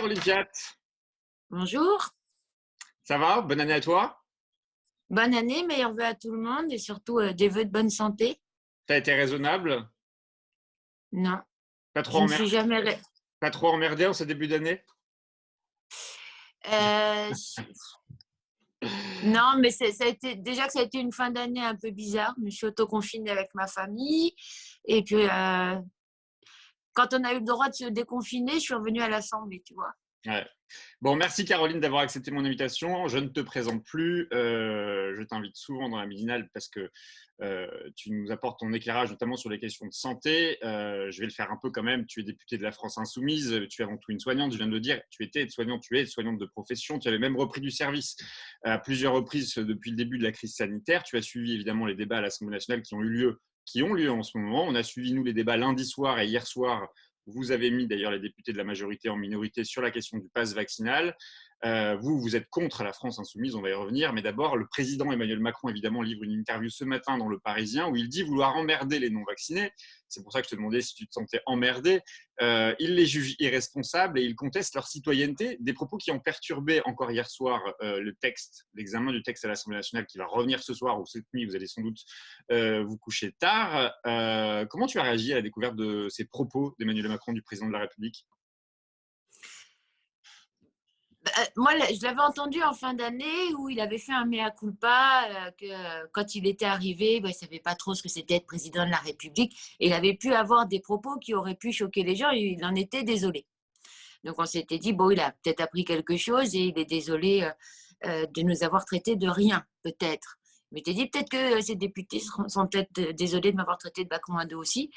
Caroline Fiat. Bonjour, Ça va? Bonne année à toi. bonne année, meilleurs vœux à tout le monde et surtout des vœux de bonne santé. T'as été raisonnable? Non, Pas trop je ne suis emmerdé, jamais. pas trop emmerdé en ce début d'année? Euh, si- non, mais ça a été, déjà que ça a été une fin d'année un peu bizarre. Je me suis autoconfinée avec ma famille. Et puis, quand on a eu le droit de se déconfiner, je suis revenue à l'Assemblée, tu vois. Ouais. Bon, merci Caroline d'avoir accepté mon invitation. Je ne te présente plus. Je t'invite souvent dans la midinale parce que tu nous apportes ton éclairage, notamment sur les questions de santé. Je vais le faire un peu quand même. Tu es députée de la France Insoumise. Tu es avant tout une soignante. Je viens de le dire. Tu étais aide-soignante. Tu es aide-soignante de profession. Tu avais même repris du service à plusieurs reprises depuis le début de la crise sanitaire. Tu as suivi évidemment les débats à l'Assemblée nationale qui ont lieu en ce moment. On a suivi, nous, les débats lundi soir et hier soir. Vous avez mis d'ailleurs les députés de la majorité en minorité sur la question du pass vaccinal. Vous êtes contre la France insoumise, on va y revenir. Mais d'abord, le président Emmanuel Macron, évidemment, livre une interview ce matin dans Le Parisien où il dit vouloir emmerder les non-vaccinés. C'est pour ça que je te demandais si tu te sentais emmerdé. Il les juge irresponsables et il conteste leur citoyenneté. Des propos qui ont perturbé encore hier soir l'examen du texte à l'Assemblée nationale qui va revenir ce soir ou cette nuit, vous allez sans doute vous coucher tard. Comment tu as réagi à la découverte de ces propos d'Emmanuel Macron, du président de la République? Moi, je l'avais entendu en fin d'année où il avait fait un mea culpa, que quand il était arrivé, il ne savait pas trop ce que c'était être président de la République. Et il avait pu avoir des propos qui auraient pu choquer les gens et il en était désolé. Donc on s'était dit, bon, il a peut-être appris quelque chose et il est désolé de nous avoir traités de rien, peut-être. Mais t'es dit, peut-être que ces députés sont peut-être désolés de m'avoir traité de bâcon à dos aussi.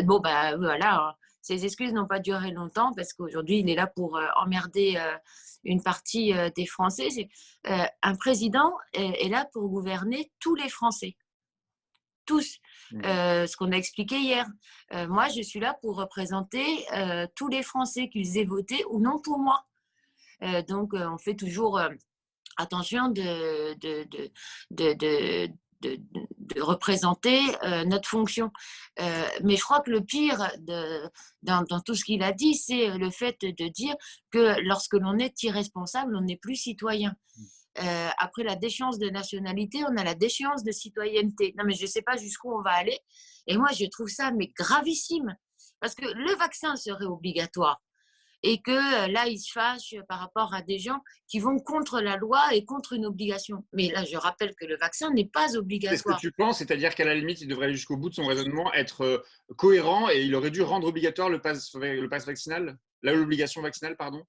Bon, bah voilà, hein. Ces excuses n'ont pas duré longtemps parce qu'aujourd'hui, il est là pour emmerder une partie des Français. Un président est là pour gouverner tous les Français. Tous. Ce qu'on a expliqué hier. Moi, je suis là pour représenter tous les Français, qu'ils aient voté ou non pour moi. Donc, on fait toujours attention de représenter notre fonction. Mais je crois que le pire dans tout ce qu'il a dit, c'est le fait de dire que lorsque l'on est irresponsable, on n'est plus citoyen. Après la déchéance de nationalité, on a la déchéance de citoyenneté. Non, mais je ne sais pas jusqu'où on va aller. Et moi, je trouve ça mais gravissime. Parce que le vaccin serait obligatoire. Et que là, il se fâche par rapport à des gens qui vont contre la loi et contre une obligation. Mais là, je rappelle que le vaccin n'est pas C'est ce que obligatoire. tu penses, c'est-à-dire qu'à la limite, il devrait aller jusqu'au bout de son raisonnement, être cohérent et il aurait dû rendre obligatoire le pass vaccinal, l'obligation vaccinale, pardon.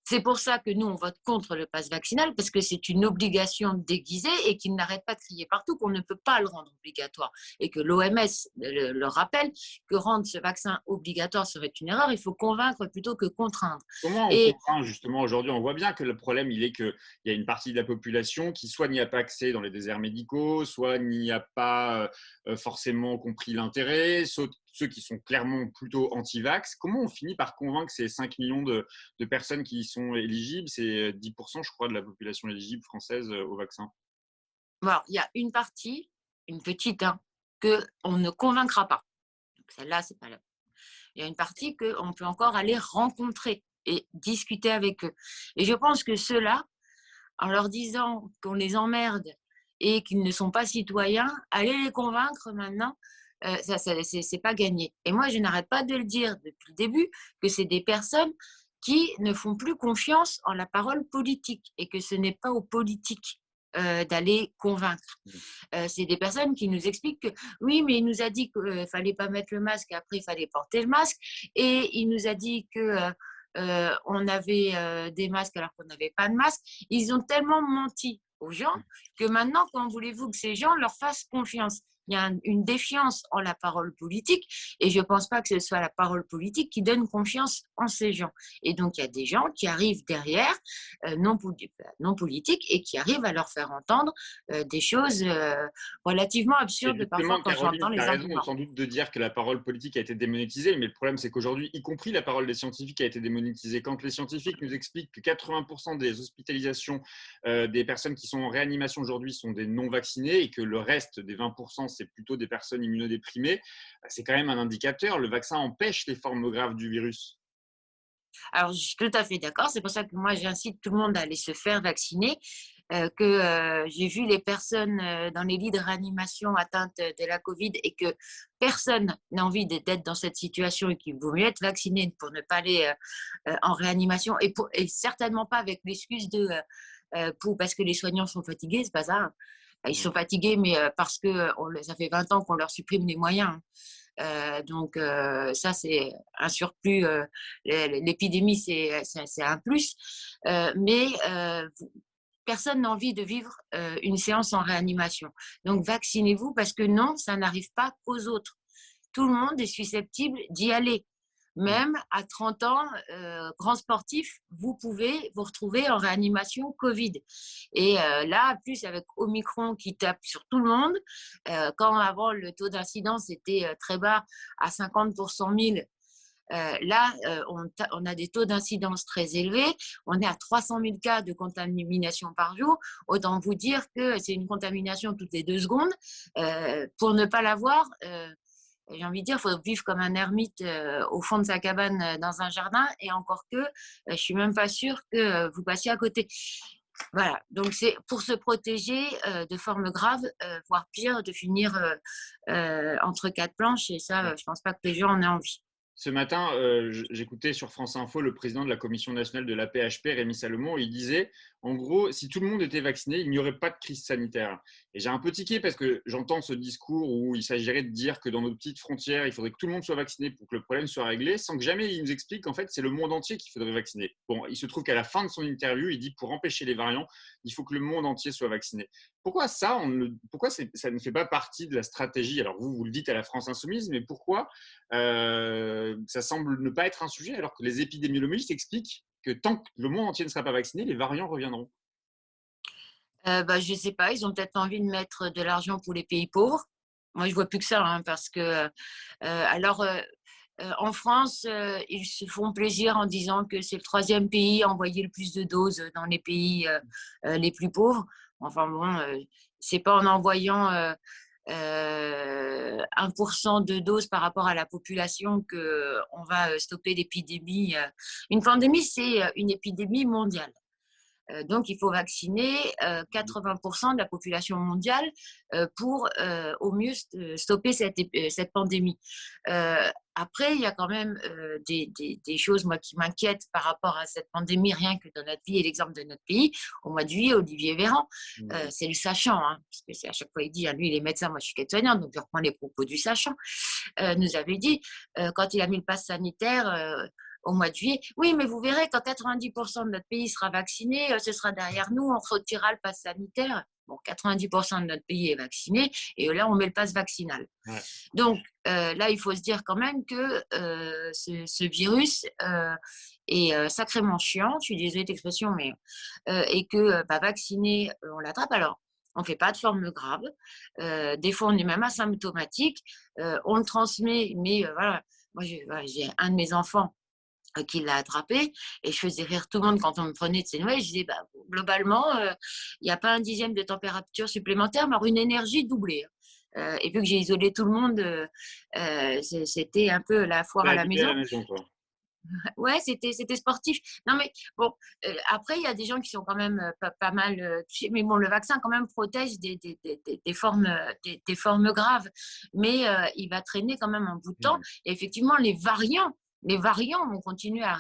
C'est pour ça que nous, on vote contre le pass vaccinal, parce que c'est une obligation déguisée et qu'ils n'arrêtent pas de crier partout qu'on ne peut pas le rendre obligatoire. Et que l'OMS le rappelle, que rendre ce vaccin obligatoire serait une erreur. Il faut convaincre plutôt que contraindre. Comment on Et comprend justement aujourd'hui? On voit bien que le problème, il est qu'il y a une partie de la population qui soit n'y a pas accès dans les déserts médicaux, soit n'y a pas forcément compris l'intérêt, ceux qui sont clairement plutôt anti-vax. Comment on finit par convaincre ces 5 millions de personnes qui y sont éligibles? C'est 10%, je crois, de la population éligible française au vaccin. voilà, il y a une partie, une petite, hein, qu'on ne convaincra pas. Donc celle-là, c'est pas là. Il y a une partie qu'on peut encore aller rencontrer et discuter avec eux. Et je pense que ceux-là, en leur disant qu'on les emmerde et qu'ils ne sont pas citoyens, aller les convaincre maintenant, ça, c'est pas gagné. Et moi, je n'arrête pas de le dire depuis le début, que c'est des personnes qui ne font plus confiance en la parole politique et que ce n'est pas aux politiques d'aller convaincre. C'est des personnes qui nous expliquent que oui, mais il nous a dit qu'il ne fallait pas mettre le masque, et après il fallait porter le masque, et il nous a dit que on avait des masques alors qu'on n'avait pas de masque. Ils ont tellement menti aux gens que maintenant, quand voulez-vous que ces gens leur fassent confiance? Il y a une défiance en la parole politique et je ne pense pas que ce soit la parole politique qui donne confiance en ces gens. Et donc, il y a des gens qui arrivent derrière, non politiques, et qui arrivent à leur faire entendre des choses relativement Et absurdes parfois justement, quand Caroline, j'entends tu as les raison arguments. sans doute de dire que la parole politique a été démonétisée, mais le problème, c'est qu'aujourd'hui, y compris la parole des scientifiques a été démonétisée. Quand les scientifiques nous expliquent que 80% des hospitalisations des personnes qui sont en réanimation aujourd'hui sont des non-vaccinés et que le reste des 20%, c'est plutôt des personnes immunodéprimées, c'est quand même un indicateur. Le vaccin empêche les formes graves du virus. Alors, je suis tout à fait d'accord. C'est pour ça que moi, j'incite tout le monde à aller se faire vacciner. J'ai vu les personnes dans les lits de réanimation atteintes de la Covid et que personne n'a envie d'être dans cette situation et qu'il vaut mieux être vacciné pour ne pas aller en réanimation et certainement pas avec l'excuse parce que les soignants sont fatigués, c'est pas ça, hein. Ils Mmh. sont fatigués, mais parce que ça fait 20 ans qu'on leur supprime les moyens, hein. Ça, c'est un surplus. L'épidémie, c'est un plus. Mais personne n'a envie de vivre une séance en réanimation. Donc, vaccinez-vous parce que non, ça n'arrive pas qu'aux autres. Tout le monde est susceptible d'y aller. Mmh. Même à 30 ans, grand sportif, vous pouvez vous retrouver en réanimation Covid. Et là, plus avec Omicron qui tape sur tout le monde, quand avant le taux d'incidence était très bas à 50 pour 100 000, là, on a des taux d'incidence très élevés. On est à 300 000 cas de contamination par jour. Autant vous dire que c'est une contamination toutes les 2 secondes. Pour ne pas l'avoir, j'ai envie de dire, il faut vivre comme un ermite au fond de sa cabane dans un jardin. Et encore que, je ne suis même pas sûre que vous passiez à côté. Voilà, donc c'est pour se protéger de formes graves, voire pire, de finir entre quatre planches. Et ça, je ne pense pas que les gens en aient envie. Ce matin, j'écoutais sur France Info le président de la Commission nationale de l'AP-HP, Rémi Salomon, et il disait, en gros, si tout le monde était vacciné, il n'y aurait pas de crise sanitaire. Et j'ai un peu tiqué parce que j'entends ce discours où il s'agirait de dire que dans nos petites frontières, il faudrait que tout le monde soit vacciné pour que le problème soit réglé, sans que jamais il nous explique qu'en fait, c'est le monde entier qu'il faudrait vacciner. Bon, il se trouve qu'à la fin de son interview, il dit, pour empêcher les variants, il faut que le monde entier soit vacciné. Pourquoi ça, pourquoi ça ne fait pas partie de la stratégie? Alors vous le dites à la France insoumise, mais pourquoi ça semble ne pas être un sujet, alors que les épidémiologistes expliquent que tant que le monde entier ne sera pas vacciné, les variants reviendront. Je ne sais pas, ils ont peut-être envie de mettre de l'argent pour les pays pauvres. Moi, je ne vois plus que ça, hein, parce que en France, ils se font plaisir en disant que c'est le troisième pays à envoyer le plus de doses dans les pays les plus pauvres. Enfin bon, c'est pas en envoyant 1% de doses par rapport à la population qu'on va stopper l'épidémie. Une pandémie, c'est une épidémie mondiale. Donc, il faut vacciner 80% de la population mondiale pour au mieux stopper cette pandémie. Après, il y a quand même des choses moi, qui m'inquiètent par rapport à cette pandémie, rien que dans notre pays et l'exemple de notre pays. Au mois de juillet, Olivier Véran, c'est le sachant, hein, parce que c'est à chaque fois il dit, lui il est médecin, moi je suis aide-soignante, donc je reprends les propos du sachant, nous avait dit, quand il a mis le pass sanitaire, au mois de juillet. Oui, mais vous verrez, quand 90% de notre pays sera vacciné, ce sera derrière nous, on retirera le pass sanitaire. Bon, 90% de notre pays est vacciné et là, on met le pass vaccinal. Ouais. Donc, là, il faut se dire quand même que ce virus est sacrément chiant, je suis désolée d'expression, mais et que vacciner, on l'attrape. Alors, on ne fait pas de forme grave. Des fois, on est même asymptomatique. On le transmet, mais voilà. Moi, j'ai un de mes enfants qui l'a attrapé et je faisais rire tout le monde quand on me prenait de ces nouvelles. Je disais, globalement, il n'y a pas un dixième de température supplémentaire, mais alors une énergie doublée. Et vu que j'ai isolé tout le monde, c'était un peu la foire à la Habité à la maison. maison, quoi. Ouais, c'était sportif. Non, mais bon, après, il y a des gens qui sont quand même pas mal touchés. Mais bon, le vaccin, quand même, protège des formes graves. Mais il va traîner quand même un bout de temps. Et effectivement, les variants vont continuer à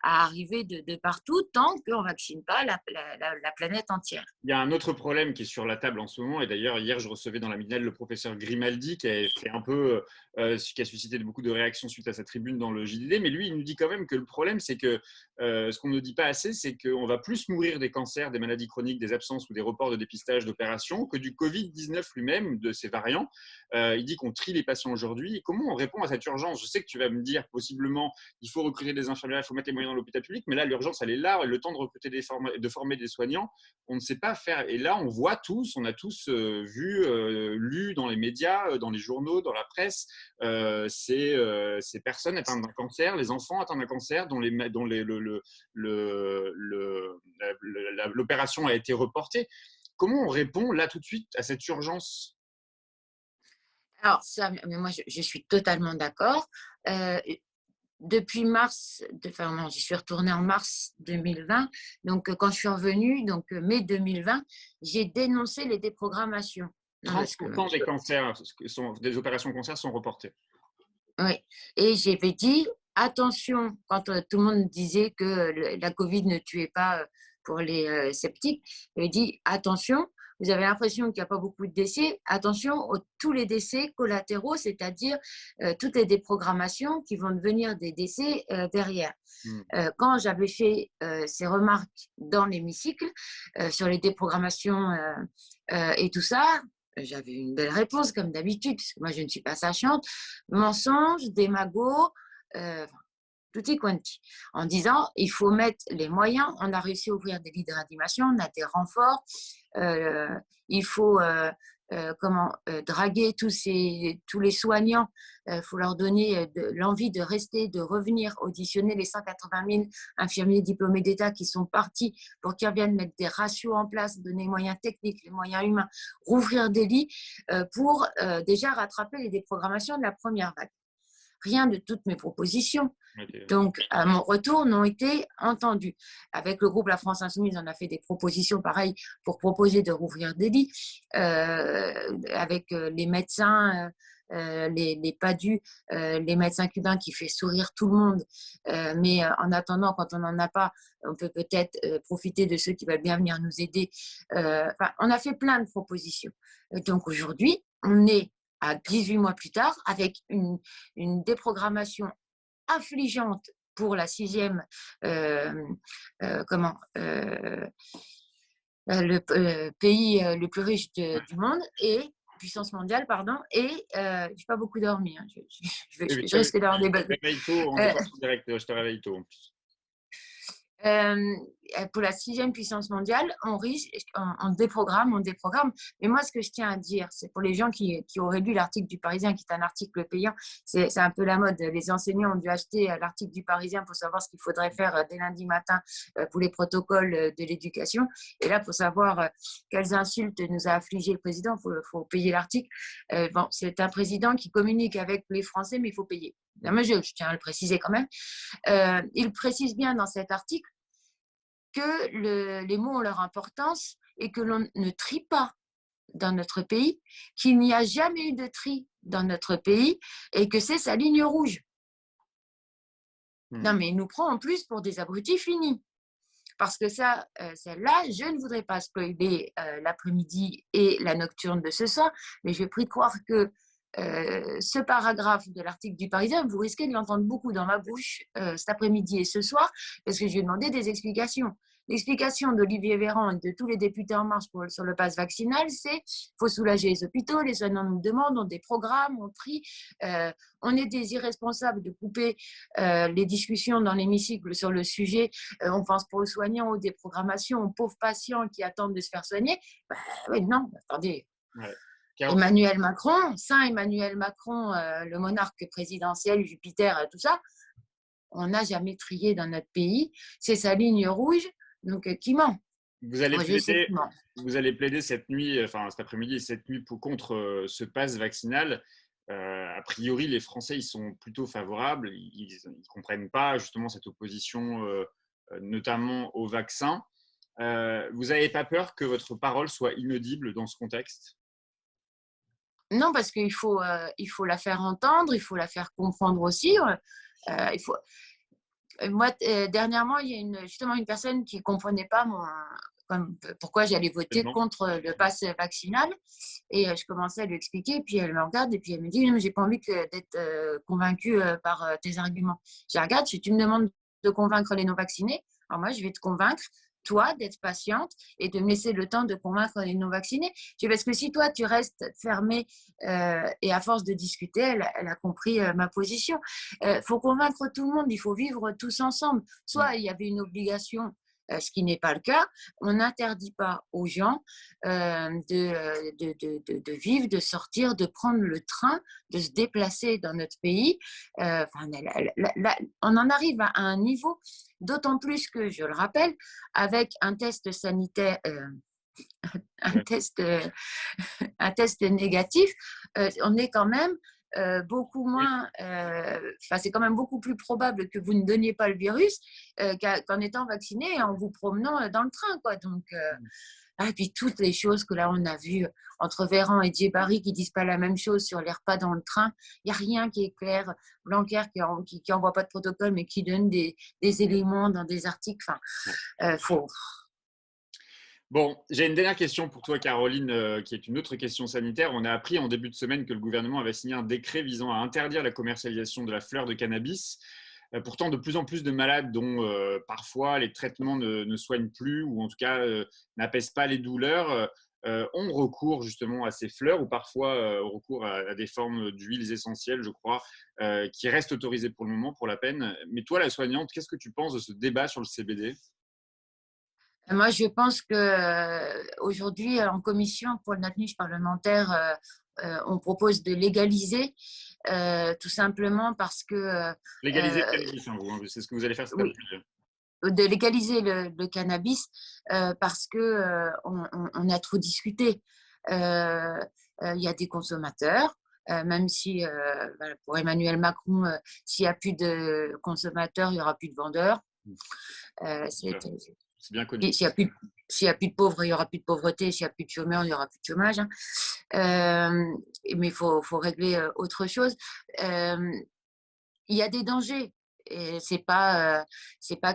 arriver de partout tant qu'on ne vaccine pas la planète entière. Il y a un autre problème qui est sur la table en ce moment, et d'ailleurs, hier, je recevais dans la matinale le professeur Grimaldi, qui a fait un peu, qui a suscité beaucoup de réactions suite à sa tribune dans le JDD, mais lui, il nous dit quand même que le problème, c'est que ce qu'on ne dit pas assez, c'est qu'on va plus mourir des cancers, des maladies chroniques, des absences ou des reports de dépistage d'opérations que du Covid-19 lui-même, de ses variants. Il dit qu'on trie les patients aujourd'hui. Comment on répond à cette urgence? Je sais que tu vas me dire, possiblement, il faut recruter des infirmières, il faut mettre les moyens dans l'hôpital public, mais là, l'urgence, elle est là, le temps de recruter de former des soignants, on ne sait pas faire. Et là, on a tous vu, lu dans les médias, dans les journaux, dans la presse, ces personnes atteintes d'un cancer, les enfants atteints d'un cancer, dont l'opération a été reportée. Comment on répond là tout de suite à cette urgence? Alors, ça, mais moi, je suis totalement d'accord. depuis mars, enfin non, j'y suis retournée en mars 2020. Donc, quand je suis revenue, donc mai 2020, j'ai dénoncé les déprogrammations. Non, parce que, 30% des cancers, des opérations cancers sont reportées. oui. Et j'avais dit, attention, quand tout le monde disait que la Covid ne tuait pas pour les sceptiques, j'avais dit, attention, vous avez l'impression qu'il n'y a pas beaucoup de décès, attention tous les décès collatéraux, c'est-à-dire toutes les déprogrammations qui vont devenir des décès derrière. Quand j'avais fait ces remarques dans l'hémicycle sur les déprogrammations et tout ça, j'avais une belle réponse comme d'habitude, parce que moi je ne suis pas sachante. Mensonge, démago, tutti quanti, en disant il faut mettre les moyens. On a réussi à ouvrir des lits de réanimation, on a des renforts, il faut draguer tous les soignants, il faut leur donner l'envie de rester, de revenir, auditionner les 180 000 infirmiers diplômés d'État qui sont partis pour qu'ils reviennent, mettre des ratios en place, donner les moyens techniques, les moyens humains, rouvrir des lits pour déjà rattraper les déprogrammations de la première vague. Rien de toutes mes propositions. Donc, à mon retour, n'ont été entendues. Avec le groupe La France Insoumise, on a fait des propositions pareilles pour proposer de rouvrir des lits. Avec les médecins, les PADU, les médecins cubains qui fait sourire tout le monde. Mais en attendant, quand on n'en a pas, on peut peut-être profiter de ceux qui veulent bien venir nous aider. On a fait plein de propositions. Donc, aujourd'hui, on est à 18 mois plus tard, avec une déprogrammation affligeante pour la sixième, le pays le plus riche du monde, et puissance mondiale, pardon, et je n'ai pas beaucoup dormi. Hein. Je risque d'avoir des bugs. Je te réveille tôt en plus. Pour la sixième puissance mondiale, on déprogramme. Mais moi, ce que je tiens à dire, c'est pour les gens qui auraient lu l'article du Parisien, qui est un article payant, c'est un peu la mode. Les enseignants ont dû acheter l'article du Parisien pour savoir ce qu'il faudrait faire dès lundi matin pour les protocoles de l'éducation. Et là, pour savoir quelles insultes nous a affligé le président, il faut payer l'article. Bon, c'est un président qui communique avec les Français, mais il faut payer. Mais je tiens à le préciser quand même. Il précise bien dans cet article que les mots ont leur importance et que l'on ne trie pas dans notre pays, qu'il n'y a jamais eu de tri dans notre pays et que c'est sa ligne rouge. Non, mais il nous prend en plus pour des abrutis finis. Parce que celle-là, je ne voudrais pas spoiler l'après-midi et la nocturne de ce soir, mais je prie de croire que ce paragraphe de l'article du Parisien, vous risquez de l'entendre beaucoup dans ma bouche cet après-midi et ce soir, parce que je lui ai demandé des explications. L'explication d'Olivier Véran et de tous les députés En Marche sur le pass vaccinal, c'est qu'il faut soulager les hôpitaux, les soignants nous demandent, on des programmes, on trie. On est des irresponsables de couper les discussions dans l'hémicycle sur le sujet. On pense pour aux soignants, aux déprogrammations, aux pauvres patients qui attendent de se faire soigner. Non, attendez. Ouais. Emmanuel Macron, Saint Emmanuel Macron, le monarque présidentiel, Jupiter, tout ça, on n'a jamais trié dans notre pays. C'est sa ligne rouge, donc qui ment? Vous allez plaider cette nuit, cet après-midi et cette nuit contre ce pass vaccinal. A priori, les Français ils sont plutôt favorables. Ils ne comprennent pas justement cette opposition, notamment au vaccin. Vous n'avez pas peur que votre parole soit inaudible dans ce contexte ? Non, parce qu'il faut la faire entendre, il faut la faire comprendre aussi. Moi, dernièrement, il y a justement une personne qui ne comprenait pas pourquoi j'allais voter contre le pass vaccinal. Et je commençais à lui expliquer, puis elle me regarde et puis elle me dit « Non, mais je n'ai pas envie d'être convaincue par tes arguments. » Je regarde, si tu me demandes de convaincre les non-vaccinés, alors moi, je vais te convaincre toi, d'être patiente et de me laisser le temps de convaincre les non-vaccinés. Parce que si toi, tu restes fermée et à force de discuter, elle a compris ma position. Faut convaincre tout le monde, il faut vivre tous ensemble. Soit il y avait une obligation, ce qui n'est pas le cas, on n'interdit pas aux gens de vivre, de sortir, de prendre le train, de se déplacer dans notre pays. On en arrive à un niveau, d'autant plus que, je le rappelle, avec un test sanitaire, un test négatif, on est quand même beaucoup Oui. moins, c'est quand même beaucoup plus probable que vous ne donniez pas le virus qu'en étant vacciné et en vous promenant dans le train, quoi. Donc, et puis toutes les choses que là on a vues entre Véran et Djebari qui disent pas la même chose sur les repas dans le train. Il n'y a rien qui est clair. Blanquer qui envoie pas de protocole mais qui donne des éléments dans des articles. Faut. Bon, j'ai une dernière question pour toi, Caroline, qui est une autre question sanitaire. On a appris en début de semaine que le gouvernement avait signé un décret visant à interdire la commercialisation de la fleur de cannabis. Pourtant, de plus en plus de malades dont parfois les traitements ne soignent plus ou en tout cas n'apaisent pas les douleurs ont recours justement à ces fleurs ou parfois recours à des formes d'huiles essentielles, je crois, qui restent autorisées pour le moment pour la peine. Mais toi, la soignante, qu'est-ce que tu penses de ce débat sur le CBD ? Moi, je pense qu'aujourd'hui, en commission pour notre niche parlementaire, on propose de légaliser, tout simplement parce que Légaliser le cannabis, hein, c'est ce que vous allez faire cet oui, après-midi. de légaliser le cannabis parce que on a trop discuté. Il y a des consommateurs, même si pour Emmanuel Macron, s'il n'y a plus de consommateurs, il n'y aura plus de vendeurs. C'est bien connu. S'il y a plus de pauvres, il n'y aura plus de pauvreté. S'il n'y a plus de chômeurs, il n'y aura plus de chômage. Mais il faut régler autre chose. Il y a des dangers. Et c'est pas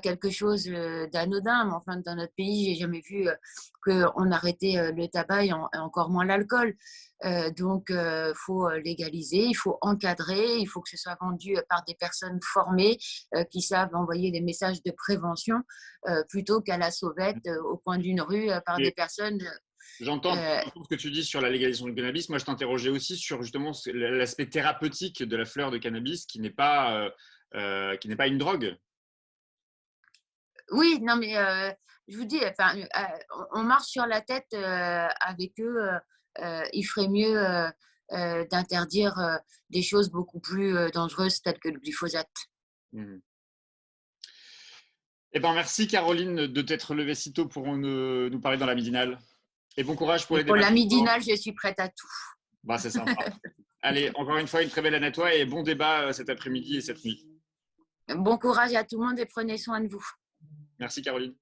quelque chose d'anodin. Mais enfin, dans notre pays, j'ai jamais vu qu'on arrêtait le tabac et encore moins l'alcool. Donc, faut légaliser, il faut encadrer, il faut que ce soit vendu par des personnes formées qui savent envoyer des messages de prévention plutôt qu'à la sauvette au coin d'une rue par des personnes. J'entends ce que tu dis sur la légalisation du cannabis. Moi, je t'interrogeais aussi sur justement l'aspect thérapeutique de la fleur de cannabis qui n'est pas une drogue. Oui, non, mais je vous dis, on marche sur la tête avec eux. Il ferait mieux d'interdire des choses beaucoup plus dangereuses telles que le glyphosate. Mmh. Eh ben, merci Caroline de t'être levée si tôt pour nous parler dans la midinale. Et bon courage pour Et les pour débats. la midinale, je suis prête à tout. Bah, c'est sympa. Allez, encore une fois, une très belle année à toi et bon débat cet après-midi et cette nuit. Bon courage à tout le monde et prenez soin de vous. Merci Caroline.